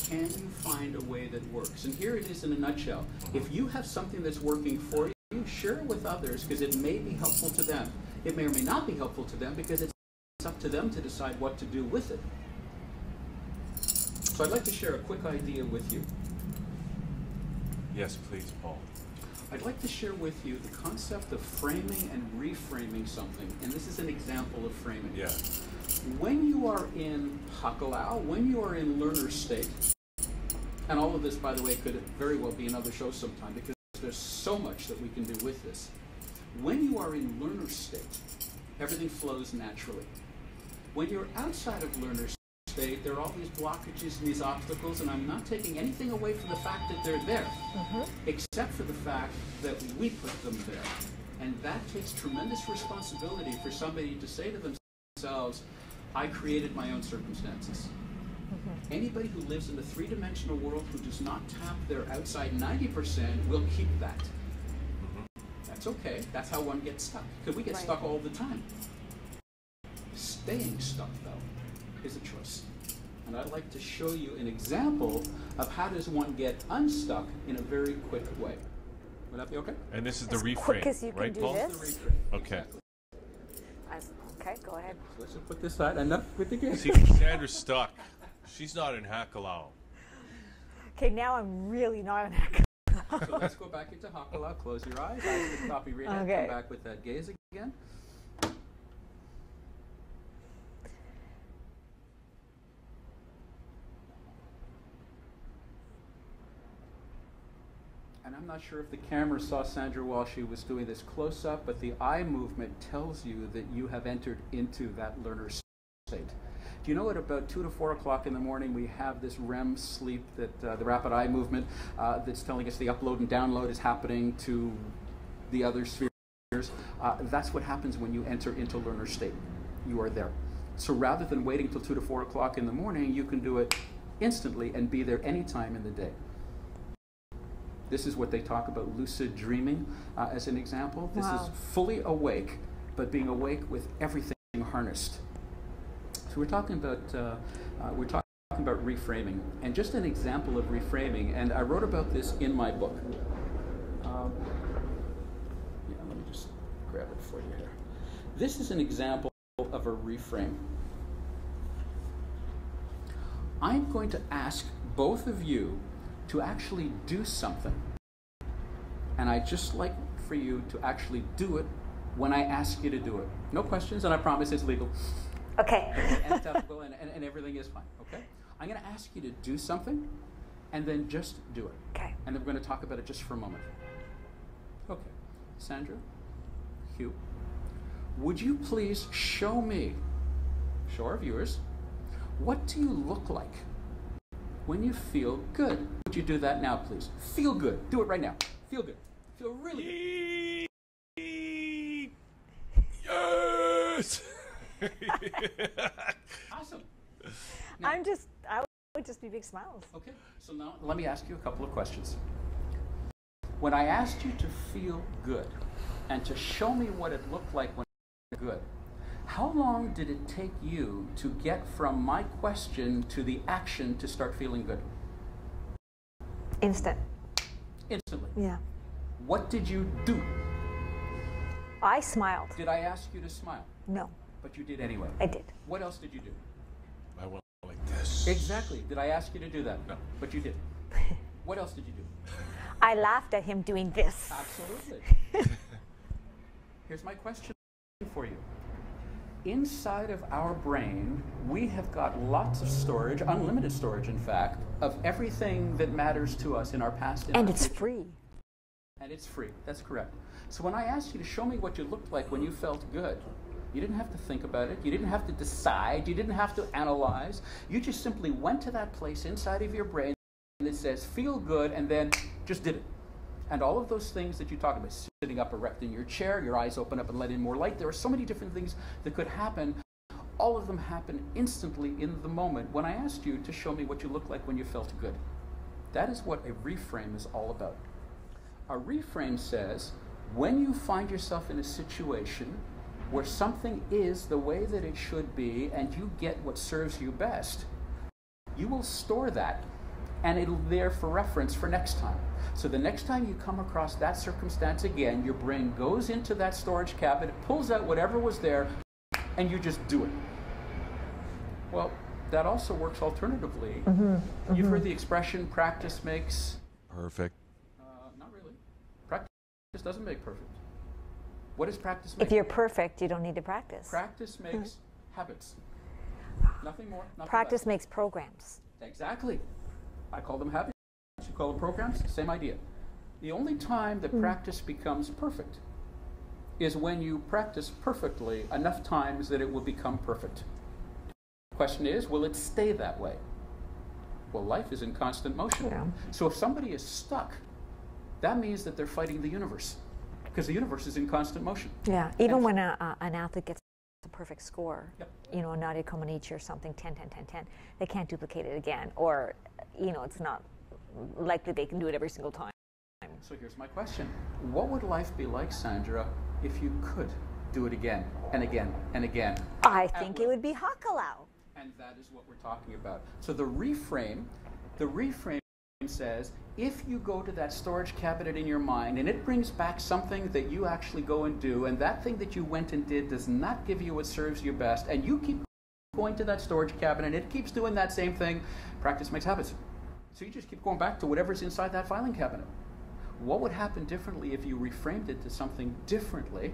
Speaker 2: can you find a way that works? And here it is in a nutshell. If you have something that's working for you, share it with others because it may be helpful to them. It may or may not be helpful to them because it's up to them to decide what to do with it. So I'd like to share a quick idea with you.
Speaker 1: Yes, please, Paul.
Speaker 2: I'd like to share with you the concept of framing and reframing something. And this is an example of framing.
Speaker 1: Yeah.
Speaker 2: When you are in Hakalau, when you are in learner state, and all of this, by the way, could very well be another show sometime because there's so much that we can do with this. When you are in learner state, everything flows naturally. When you're outside of learner state, there are all these blockages and these obstacles, and I'm not taking anything away from the fact that they're there, except for the fact that we put them there. And that takes tremendous responsibility for somebody to say to themselves, I created my own circumstances. Anybody who lives in the three-dimensional world who does not tap their outside 90% will keep that. That's okay. That's how one gets stuck. Because we get stuck all the time. Staying stuck, though, is a choice. And I'd like to show you an example of how does one get unstuck in a very quick way. Would that be okay?
Speaker 1: And this is the
Speaker 3: As
Speaker 1: reframe,
Speaker 3: quick as you can
Speaker 1: right,
Speaker 3: do
Speaker 1: Paul?
Speaker 3: this.
Speaker 2: The reframe.
Speaker 1: Okay.
Speaker 2: Exactly.
Speaker 3: Okay, go ahead.
Speaker 2: So let's just put this aside. Enough with the game.
Speaker 1: See, Sandra's stuck. She's not in Hakalau.
Speaker 3: Okay, now I'm really not an
Speaker 2: So let's go back into Hakalau. Close your eyes. Eyes to copy read it.
Speaker 3: Okay.
Speaker 2: Come back with that gaze again. And I'm not sure if the camera saw Sandra while she was doing this close-up, but the eye movement tells you that you have entered into that learner state. Do you know at about 2 to 4 o'clock in the morning we have this REM sleep, that the rapid eye movement, that's telling us the upload and download is happening to the other spheres? That's what happens when you enter into learner state. You are there. So rather than waiting till 2 to 4 o'clock in the morning, you can do it instantly and be there anytime in the day. This is what they talk about lucid dreaming as an example. This is fully awake, but being awake with everything harnessed. So we're talking about reframing, and just an example of reframing. And I wrote about this in my book. Let me just grab it for you here. This is an example of a reframe. I'm going to ask both of you to actually do something. And I'd just like for you to actually do it when I ask you to do it. No questions, and I promise it's legal.
Speaker 3: Okay.
Speaker 2: And it's ethical, and everything is fine, okay? I'm going to ask you to do something, and then just do it.
Speaker 3: Okay.
Speaker 2: And then we're going to talk about it just for a moment. Okay. Sandra, Hugh, would you please show me, show our viewers, what do you look like when you feel good? Would you do that now, please? Feel good. Do it right now. Feel good. Feel really good.
Speaker 1: Yes!
Speaker 2: Awesome. Now,
Speaker 3: I would just be big smiles.
Speaker 2: okay, so now let me ask you a couple of questions. When I asked you to feel good and to show me what it looked like when you feel good, how long did it take you to get from my question to the action to start feeling good?
Speaker 3: Instant.
Speaker 2: Instantly.
Speaker 3: Yeah.
Speaker 2: What did you do?
Speaker 3: I smiled.
Speaker 2: Did I ask you to smile?
Speaker 3: No,
Speaker 2: But you did anyway.
Speaker 3: I did.
Speaker 2: What else did you do?
Speaker 1: I went like this.
Speaker 2: Exactly. Did I ask you to do that?
Speaker 1: No.
Speaker 2: But you did. What else did you do?
Speaker 3: I laughed at him doing this.
Speaker 2: Absolutely. Here's my question for you. Inside of our brain, we have got lots of storage, unlimited storage, in fact, of everything that matters to us in our past
Speaker 3: And it's free.
Speaker 2: And it's free. That's correct. So when I asked you to show me what you looked like when you felt good, you didn't have to think about it. You didn't have to decide. You didn't have to analyze. You just simply went to that place inside of your brain that says, feel good, and then just did it. And all of those things that you talk about, sitting up erect in your chair, your eyes open up and let in more light, there are so many different things that could happen. All of them happen instantly in the moment when I asked you to show me what you looked like when you felt good. That is what a reframe is all about. A reframe says, when you find yourself in a situation where something is the way that it should be and you get what serves you best, you will store that and it'll be there for reference for next time. So the next time you come across that circumstance again, your brain goes into that storage cabinet, pulls out whatever was there, and you just do it. Well, that also works alternatively. You've heard the expression, practice makes...
Speaker 1: Perfect.
Speaker 2: Not really. Practice doesn't make perfect. What does practice make?
Speaker 3: If you're perfect, you don't need to practice.
Speaker 2: Practice makes habits. Nothing more, nothing
Speaker 3: Practice
Speaker 2: less.
Speaker 3: makes programs.
Speaker 2: Exactly. I call them habits. You call them programs. Same idea. The only time that practice becomes perfect is when you practice perfectly enough times that it will become perfect. The question is, will it stay that way? Well, life is in constant motion.
Speaker 3: Yeah.
Speaker 2: So if somebody is stuck, that means that they're fighting the universe, because the universe is in constant motion.
Speaker 3: Yeah, even when an athlete gets a perfect score,
Speaker 2: Yep.
Speaker 3: you know, Nadia Comaneci or something, 10, 10, 10, 10, they can't duplicate it again, or, you know, it's not likely they can do it every single time.
Speaker 2: So here's my question. What would life be like, Sandra, if you could do it again and again and again?
Speaker 3: I think it would be Hakalau.
Speaker 2: And that is what we're talking about. So the reframe says, if you go to that storage cabinet in your mind and it brings back something that you actually go and do, and that thing that you went and did does not give you what serves you best, and you keep going to that storage cabinet and it keeps doing that same thing, practice makes habits. So you just keep going back to whatever's inside that filing cabinet. What would happen differently if you reframed it to something differently,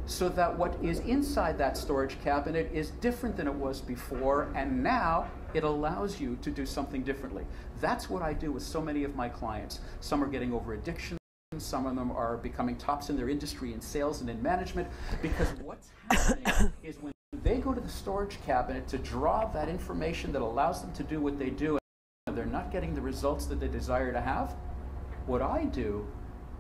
Speaker 2: so that what is inside that storage cabinet is different than it was before, and now it allows you to do something differently? That's what I do with so many of my clients. Some are getting over addiction, some of them are becoming tops in their industry in sales and in management, because what's happening is when they go to the storage cabinet to draw that information that allows them to do what they do, and they're not getting the results that they desire to have, what I do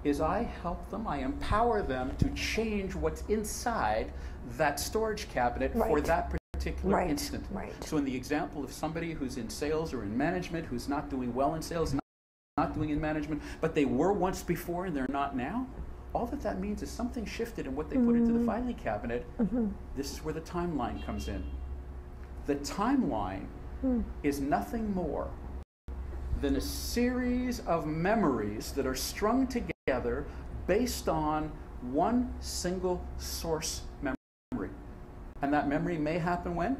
Speaker 2: is I help them, I empower them to change what's inside that storage cabinet for that particular instant. So in the example of somebody who's in sales or in management, who's not doing well in sales, not doing in management, but they were once before and they're not now, all that means is something shifted in what they put into the filing cabinet. This is where the timeline comes in. The timeline is nothing more than a series of memories that are strung together based on one single source memory. And that memory may happen when?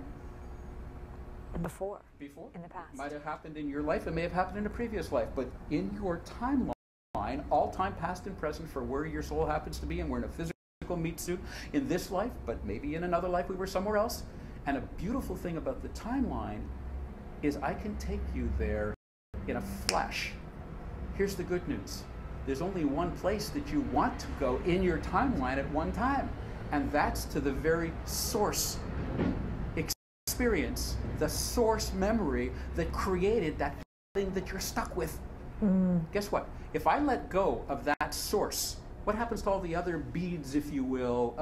Speaker 3: Before.
Speaker 2: In
Speaker 3: the past.
Speaker 2: It might have happened in your life, it may have happened in a previous life, but in your timeline, all time past and present for where your soul happens to be, and we're in a physical meat suit in this life, but maybe in another life we were somewhere else. And a beautiful thing about the timeline is I can take you there in a flash. Here's the good news. There's only one place that you want to go in your timeline at one time, and that's to the very source experience, the source memory that created that thing that you're stuck with. Guess what? If I let go of that source, what happens to all the other beads, if you will,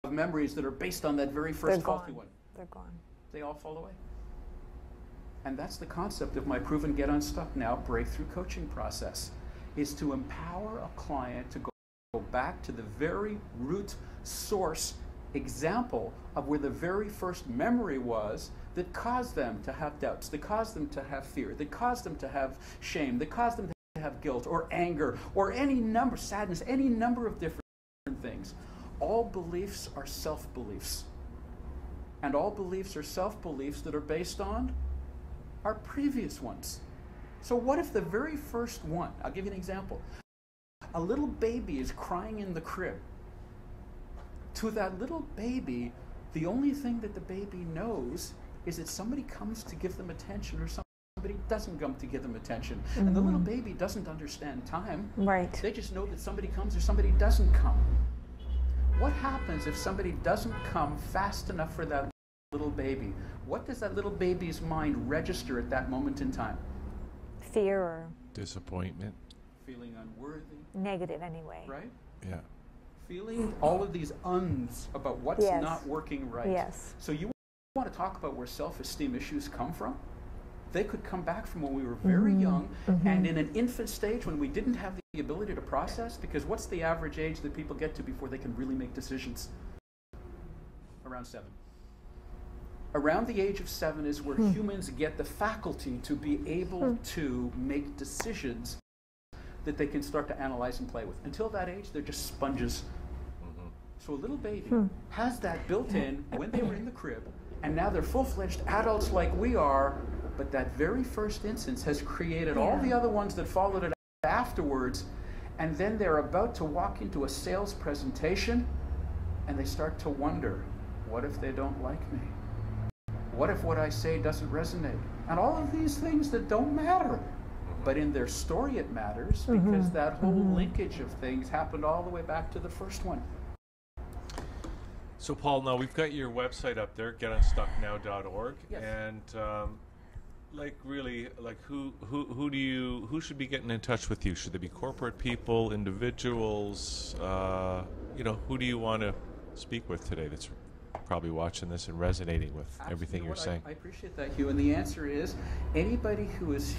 Speaker 2: of memories that are based on that very first faulty one?
Speaker 3: They're gone.
Speaker 2: They all fall away. And that's the concept of my proven Get Unstuck Now breakthrough coaching process, is to empower a client to go back to the very root source example of where the very first memory was that caused them to have doubts, that caused them to have fear, that caused them to have shame, that caused them to have guilt or anger or any number, sadness, any number of different things. All beliefs are self-beliefs. And all beliefs are self-beliefs that are based on our previous ones. So what if the very first one, I'll give you an example. A little baby is crying in the crib. To that little baby, the only thing that the baby knows is that somebody comes to give them attention or somebody somebody doesn't come to give them attention. And the little baby doesn't understand time.
Speaker 3: Right.
Speaker 2: They just know that somebody comes or somebody doesn't come. What happens if somebody doesn't come fast enough for that little baby? What does that little baby's mind register at that moment in time?
Speaker 3: Fear or
Speaker 1: disappointment.
Speaker 2: Feeling unworthy.
Speaker 3: Negative anyway.
Speaker 2: Right?
Speaker 1: Yeah.
Speaker 2: Feeling all of these uns about what's not working right.
Speaker 3: Yes.
Speaker 2: So you want to talk about where self-esteem issues come from? They could come back from when we were very young and in an infant stage when we didn't have the ability to process, because what's the average age that people get to before they can really make decisions? Around 7. Around the age of 7 is where humans get the faculty to be able to make decisions that they can start to analyze and play with. Until that age, they're just sponges. So a little baby has that built in when they were in the crib, and now they're full-fledged adults like we are, but that very first instance has created all the other ones that followed it afterwards, and then they're about to walk into a sales presentation, and they start to wonder, what if they don't like me? What if what I say doesn't resonate? And all of these things that don't matter. But in their story it matters, because that whole linkage of things happened all the way back to the first one.
Speaker 1: So Paul, now we've got your website up there, getunstucknow.org,
Speaker 2: Yes.
Speaker 1: and who should be getting in touch with you? Should they be corporate people, individuals? Who do you want to speak with today that's probably watching this and resonating with everything you're saying?
Speaker 2: I appreciate that, Hugh. And the answer is anybody who is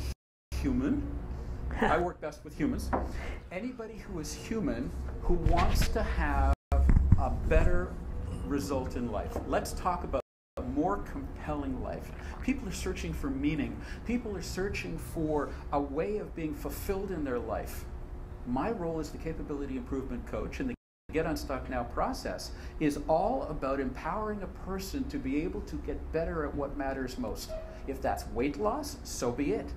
Speaker 2: human. I work best with humans. Anybody who is human who wants to have a better result in life. Let's talk about a more compelling life. People are searching for meaning. People are searching for a way of being fulfilled in their life. My role as the capability improvement coach and the Get Unstuck Now process is all about empowering a person to be able to get better at what matters most. If that's weight loss, so be it.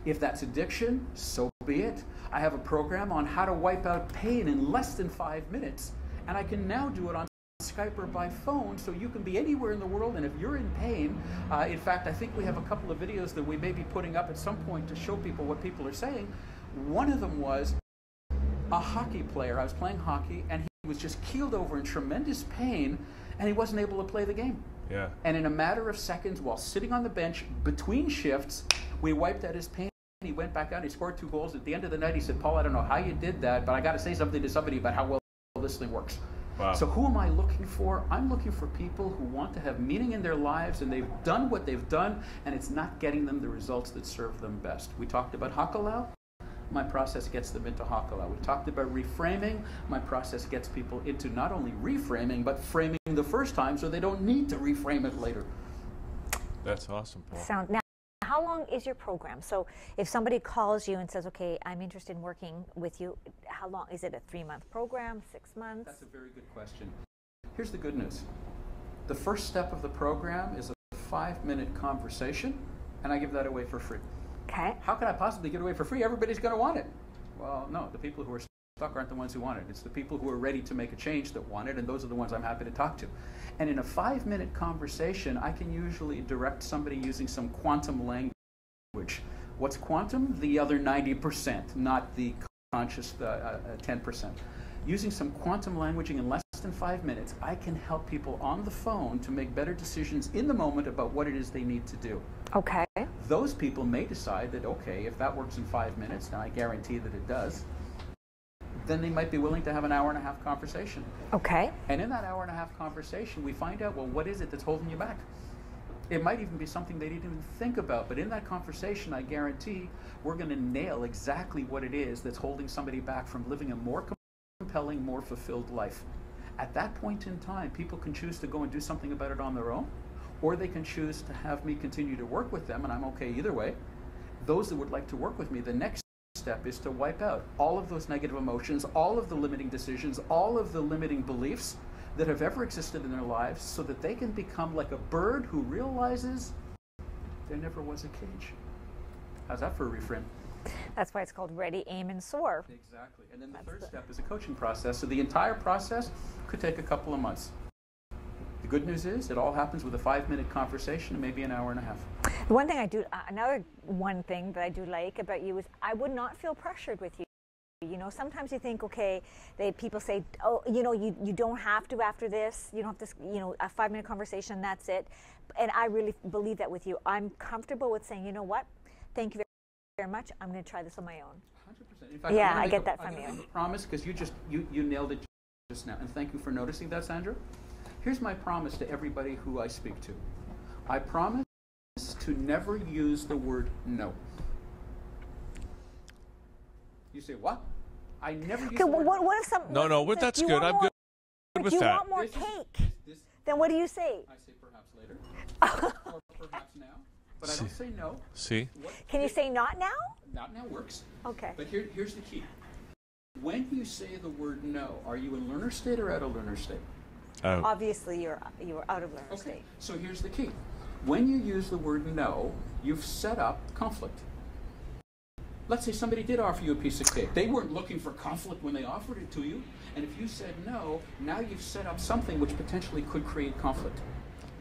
Speaker 2: If that's addiction, so be it. I have a program on how to wipe out pain in less than 5 minutes, and I can now do it on Skype or by phone, so you can be anywhere in the world, and if you're in pain, in fact, I think we have a couple of videos that we may be putting up at some point to show people what people are saying. One of them was a hockey player. I was playing hockey, and he was just keeled over in tremendous pain, and he wasn't able to play the game.
Speaker 1: Yeah.
Speaker 2: And in a matter of seconds, while sitting on the bench between shifts, we wiped out his pain. He went back out, he scored 2 goals. At the end of the night, he said, Paul, I don't know how you did that, but I got to say something to somebody about how well this thing works.
Speaker 1: Wow.
Speaker 2: So who am I looking for? I'm looking for people who want to have meaning in their lives, and they've done what they've done, and it's not getting them the results that serve them best. We talked about Hakalau. My process gets them into Hakalau. We talked about reframing. My process gets people into not only reframing, but framing the first time so they don't need to reframe it later.
Speaker 1: That's awesome, Paul.
Speaker 3: Now, how long is your program? So if somebody calls you and says, okay, I'm interested in working with you, how long? Is it a 3-month program, 6 months?
Speaker 2: That's a very good question. Here's the good news. The first step of the program is a 5-minute conversation, and I give that away for free.
Speaker 3: Okay.
Speaker 2: How can I possibly give it away for free? Everybody's going to want it. Well, no, the people who are stuck aren't the ones who want it. It's the people who are ready to make a change that want it, and those are the ones I'm happy to talk to. And in a 5-minute conversation, I can usually direct somebody using some quantum language. What's quantum? The other 90%, not the conscious 10%. Using some quantum languaging in less than 5 minutes, I can help people on the phone to make better decisions in the moment about what it is they need to do.
Speaker 3: Okay.
Speaker 2: Those people may decide that, okay, if that works in 5 minutes, and I guarantee that it does, then they might be willing to have an hour-and-a-half conversation.
Speaker 3: Okay.
Speaker 2: And in that hour-and-a-half conversation, we find out, well, what is it that's holding you back? It might even be something they didn't even think about, but in that conversation, I guarantee we're going to nail exactly what it is that's holding somebody back from living a more compelling, more fulfilled life. At that point in time, people can choose to go and do something about it on their own, or they can choose to have me continue to work with them, and I'm okay either way. Those that would like to work with me, the next step is to wipe out all of those negative emotions, all of the limiting decisions, all of the limiting beliefs that have ever existed in their lives, so that they can become like a bird who realizes there never was a cage. How's that for a reframe?
Speaker 3: That's why it's called Ready, Aim, and Soar.
Speaker 2: Exactly. And then the third step is a coaching process. So the entire process could take a couple of months. The good news is it all happens with a 5-minute conversation and maybe an hour-and-a-half.
Speaker 3: The one thing I do, another one thing that I do like about you is I would not feel pressured with you. You know, sometimes you think, okay, people say, oh, you know, you don't have to after this. You don't have to, you know, a 5-minute conversation, that's it. And I really believe that with you. I'm comfortable with saying, you know what, thank you very much. I'm going to try this on my own.
Speaker 2: 100%. In fact,
Speaker 3: yeah, I get that from you.
Speaker 2: I promise, because you nailed it just now. And thank you for noticing that, Sandra. Here's my promise to everybody who I speak to. I promise to never use the word no. You say, what? I never use the word no.
Speaker 3: What if some...
Speaker 1: No, that's good. I'm good with that.
Speaker 3: You want more cake? Then what do you say?
Speaker 2: I say perhaps later. Or perhaps now. But I don't say no.
Speaker 1: See?
Speaker 3: Can you say not now?
Speaker 2: Not now works.
Speaker 3: Okay.
Speaker 2: But here's the key. When you say the word no, are you in learner state or out of learner state?
Speaker 1: Out.
Speaker 3: Obviously, you're out of learner state.
Speaker 2: So here's the key. When you use the word no, you've set up conflict. Let's say somebody did offer you a piece of cake. They weren't looking for conflict when they offered it to you. And if you said no, now you've set up something which potentially could create conflict.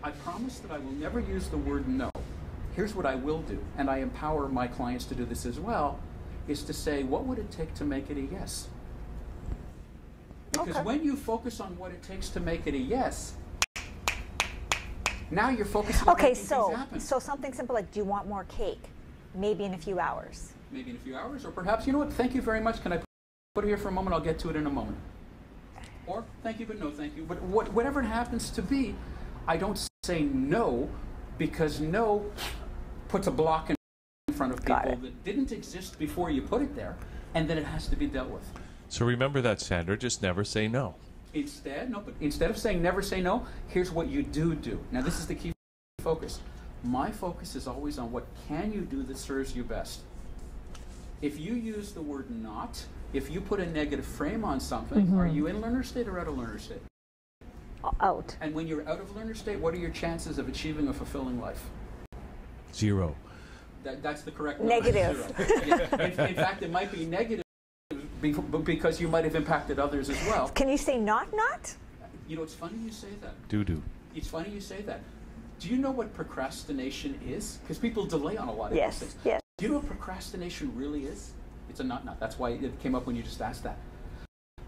Speaker 2: I promise that I will never use the word no. Here's what I will do, and I empower my clients to do this as well, is to say, what would it take to make it a yes? Because when you focus on what it takes to make it a yes, now you're focusing on making things happen.
Speaker 3: So something simple like, do you want more cake? Maybe in a few hours.
Speaker 2: Maybe in a few hours, or perhaps, you know what, thank you very much. Can I put it here for a moment? I'll get to it in a moment. Or, thank you, but no thank you. But whatever it happens to be, I don't say no, because no puts a block in front of people that didn't exist before you put it there, and then it has to be dealt with.
Speaker 1: So remember that, Sandra, just never say no.
Speaker 2: Instead of saying never say no, here's what you do. Now this is the key focus. My focus is always on what can you do that serves you best. If you use the word not, if you put a negative frame on something, are you in learner state or out of learner state?
Speaker 3: Out.
Speaker 2: And when you're out of learner state, what are your chances of achieving a fulfilling life?
Speaker 1: 0.
Speaker 2: That's the correct number.
Speaker 3: Negative.
Speaker 2: 0. Yeah. In fact, it might be negative because you might have impacted others as well.
Speaker 3: Can you say not?
Speaker 2: You know, it's funny you say that.
Speaker 1: Do.
Speaker 2: It's funny you say that. Do you know what procrastination is? Because people delay on a lot of these things.
Speaker 3: Yes.
Speaker 2: Do you know what procrastination really is? It's a not. That's why it came up when you just asked that.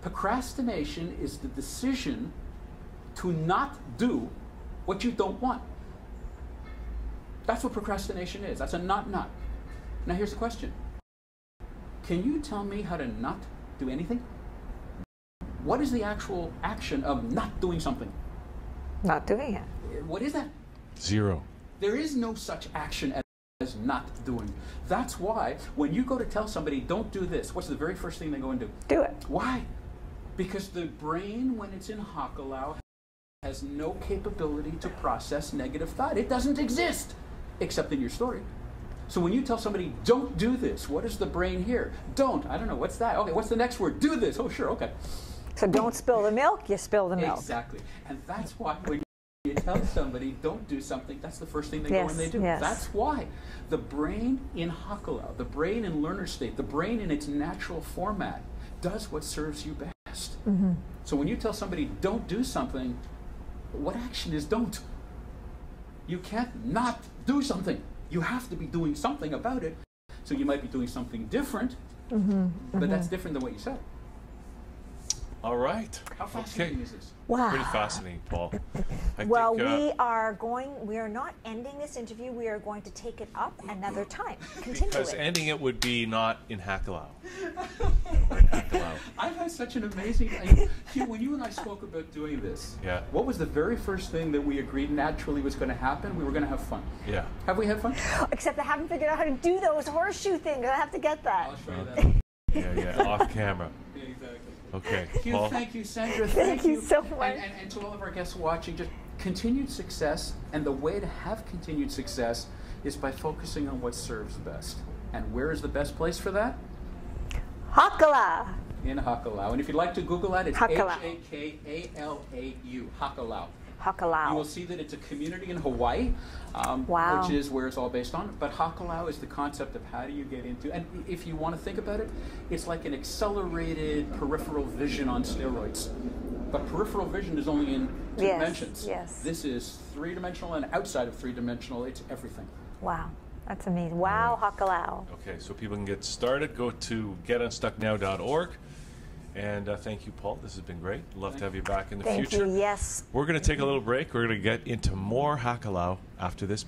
Speaker 2: Procrastination is the decision to not do what you don't want. That's what procrastination is. That's a not. Now here's the question. Can you tell me how to not do anything? What is the actual action of not doing something?
Speaker 3: Not doing it.
Speaker 2: What is that?
Speaker 1: 0.
Speaker 2: There is no such action as not doing. That's why when you go to tell somebody, don't do this, what's the very first thing they go and do?
Speaker 3: Do it.
Speaker 2: Why? Because the brain, when it's in Hakalau, has no capability to process negative thought. It doesn't exist, except in your story. So when you tell somebody, don't do this, what does the brain hear? Don't. I don't know. What's that? Okay, what's the next word? Do this. Oh, sure. Okay.
Speaker 3: So don't spill the milk, you spill the milk.
Speaker 2: Exactly. And that's why when you tell somebody, don't do something, that's the first thing they go and they do.
Speaker 3: Yes.
Speaker 2: That's why the brain in Hakalau, the brain in learner state, the brain in its natural format does what serves you best. So when you tell somebody, don't do something, what action is don't? You can't not do something. You have to be doing something about it. So you might be doing something different, but that's different than what you said.
Speaker 1: All right.
Speaker 2: How fascinating is this?
Speaker 3: Wow.
Speaker 1: Pretty fascinating, Paul.
Speaker 3: Well, we are not ending this interview. We are going to take it up another time. Continue
Speaker 1: because
Speaker 3: it.
Speaker 1: ending it would be not in Hakalau.
Speaker 2: I've had such an amazing... when you and I spoke about doing this, what was the very first thing that we agreed naturally was going to happen? We were going to have fun.
Speaker 1: Yeah.
Speaker 2: Have we had fun?
Speaker 3: Except I haven't figured out how to do those horseshoe things. I have to get that.
Speaker 2: I'll show you that.
Speaker 1: Yeah, off camera.
Speaker 2: Yeah, exactly.
Speaker 1: Okay,
Speaker 2: Paul. Thank you, Sandra.
Speaker 3: Thank you so much.
Speaker 2: And to all of our guests watching, just continued success. And the way to have continued success is by focusing on what serves best. And where is the best place for that?
Speaker 3: Hakalau.
Speaker 2: In Hakalau. And if you'd like to Google that, it's
Speaker 3: Hakalau.
Speaker 2: Hakalau. Hakalau.
Speaker 3: Hakalau.
Speaker 2: You will see that it's a community in Hawaii, which is where it's all based on. But Hakalau is the concept of how do you get into, and if you want to think about it, it's like an accelerated peripheral vision on steroids. But peripheral vision is only in two dimensions.
Speaker 3: Yes.
Speaker 2: This is three-dimensional, and outside of three-dimensional, it's everything.
Speaker 3: Wow, that's amazing. Wow, Hakalau.
Speaker 1: Okay, so people can get started. Go to getunstucknow.org. And thank you, Paul. This has been great. Love to have you back in the future.
Speaker 3: Thank you, yes.
Speaker 1: We're going to take a little break. We're going to get into more Hakalau after this.